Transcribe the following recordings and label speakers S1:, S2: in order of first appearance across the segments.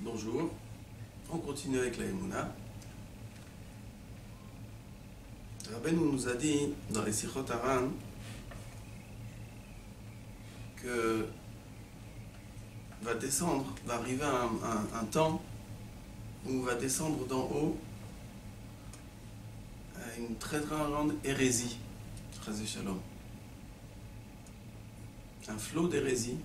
S1: Bonjour, on continue avec la Emouna. Rabbeinu nous a dit dans les Sichot Haran que va arriver un temps où va descendre d'en haut une très très grande hérésie, Chazé Shalom. Un flot d'hérésie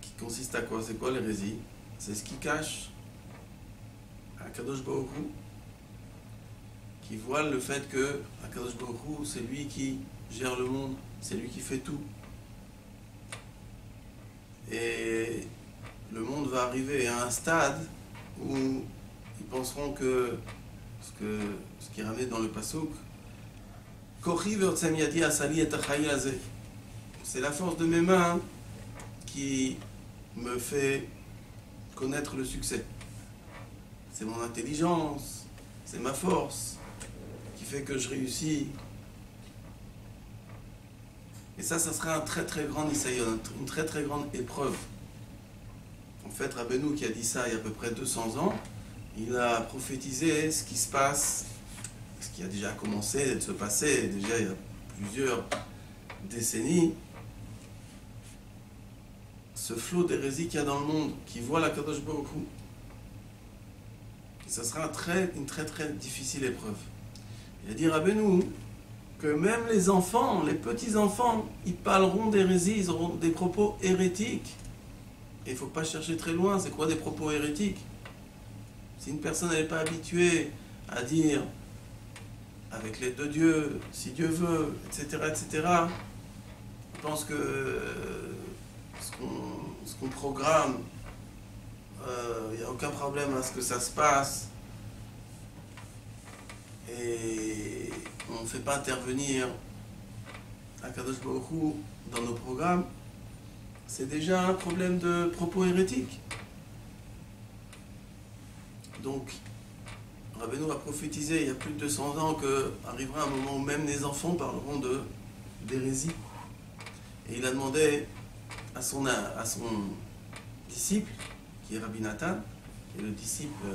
S1: qui consiste à quoi? C'est quoi l'hérésie? C'est ce qui cache Akadosh Baruch Hu, qui voile le fait que Akadosh Baruch Hu, c'est lui qui gère le monde, c'est lui qui fait tout. Et le monde va arriver à un stade où ils penseront que ce qui est ramené dans le Pasuk, c'est la force de mes mains qui me fait connaître le succès. C'est mon intelligence, c'est ma force qui fait que je réussis. Et ça sera un très très grand nisayon, une très très grande épreuve. En fait, Rabbeinu qui a dit ça il y a à peu près 200 ans, il a prophétisé ce qui se passe, ce qui a déjà commencé de se passer, déjà il y a plusieurs décennies. Ce flot d'hérésie qu'il y a dans le monde, qui voit la Kadosh Baruch Hu, ça sera une très très difficile épreuve. Il a dit Rabbeinu que même les enfants, les petits-enfants, ils parleront d'hérésie, ils auront des propos hérétiques. Et il ne faut pas chercher très loin, c'est quoi des propos hérétiques? Si une personne n'est pas habituée à dire avec l'aide de Dieu, si Dieu veut, etc., je pense que ce qu'on programme, il n'y a aucun problème à ce que ça se passe. Et on ne fait pas intervenir Akadosh Baruch Hu dans nos programmes. C'est déjà un problème de propos hérétiques. Donc, Rabbeinu a prophétisé il y a plus de 200 ans qu'arrivera un moment où même les enfants parleront d'hérésie. Et il a demandé à son disciple, qui est Rabbi Nathan, qui est le disciple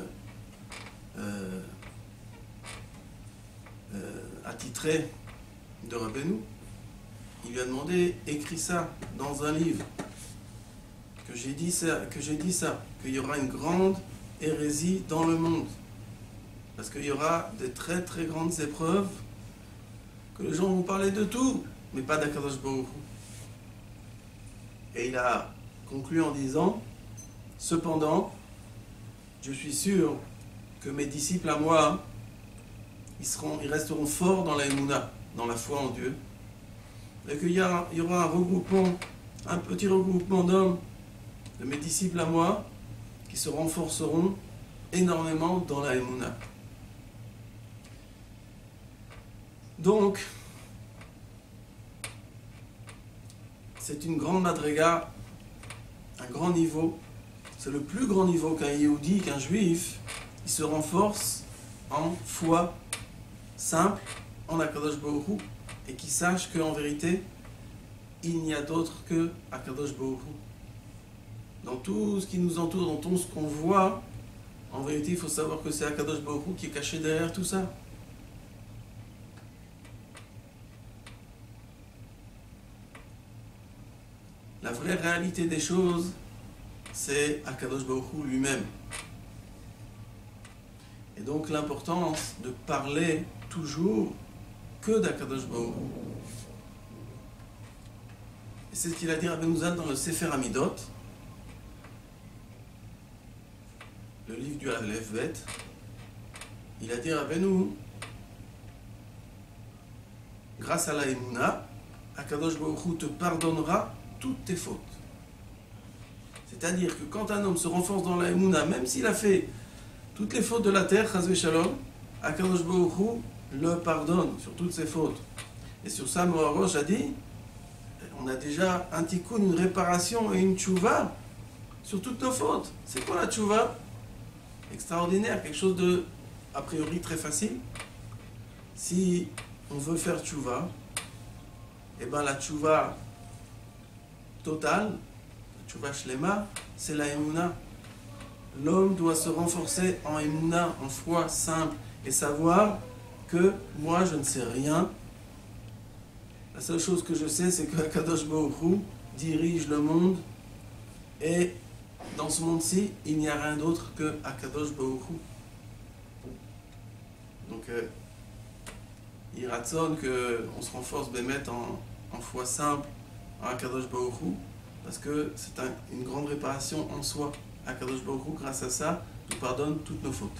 S1: attitré de Rabbeinu, il lui a demandé, écris ça dans un livre, que j'ai dit ça, qu'il y aura une grande hérésie dans le monde. Parce qu'il y aura des très très grandes épreuves, que les gens vont parler de tout, mais pas d'Akadosh Baruch Hu. Et il a conclu en disant, cependant, je suis sûr que mes disciples à moi, ils resteront forts dans la Emouna, dans la foi en Dieu, et qu'il y aura un petit regroupement d'hommes, de mes disciples à moi, qui se renforceront énormément dans la Emouna. Donc, c'est une grande madriga, un grand niveau, c'est le plus grand niveau qu'un Yehudi, qu'un Juif, il se renforce en foi simple, en Akadosh Baruch Hu, et qui sache qu'en vérité, il n'y a d'autre que Akadosh Baruch Hu. Dans tout ce qui nous entoure, dans tout ce qu'on voit, en vérité, il faut savoir que c'est Akadosh Baruch Hu qui est caché derrière tout ça. La vraie réalité des choses, c'est Akadosh Baruch Hu lui-même. Et donc l'importance de parler toujours que d'Akadosh Baruch Hu. Et c'est ce qu'il a dit Rabbeinu Zal dans le Sefer Amidot, le livre du Aleph Bet. Il a dit Rabbeinu, grâce à la Emouna, Akadosh Baruch Hu te pardonnera toutes tes fautes. C'est-à-dire que quand un homme se renforce dans la Emouna, même s'il a fait toutes les fautes de la terre, Chazvé Shalom, Akadosh Baruch Hu le pardonne sur toutes ses fautes. Et sur ça, Moharosh a dit, on a déjà un tikkun, une réparation et une tchouva sur toutes nos fautes. C'est quoi la tchouva? Extraordinaire, quelque chose de, a priori, très facile. Si on veut faire tchouva, et bien la tchouva totale, Tchouva Shlema, c'est la Emouna. L'homme doit se renforcer en Emouna, en foi simple, et savoir que moi je ne sais rien. La seule chose que je sais, c'est que Kadosh Baruch Hu dirige le monde, et dans ce monde-ci, il n'y a rien d'autre que Akadosh Baruch Hu. Donc, il ratsonne qu'on se renforce Bémet en foi simple en Akadosh Baruch Hu, parce que c'est une grande réparation en soi. Akadosh Baruch Hu, grâce à ça, nous pardonne toutes nos fautes.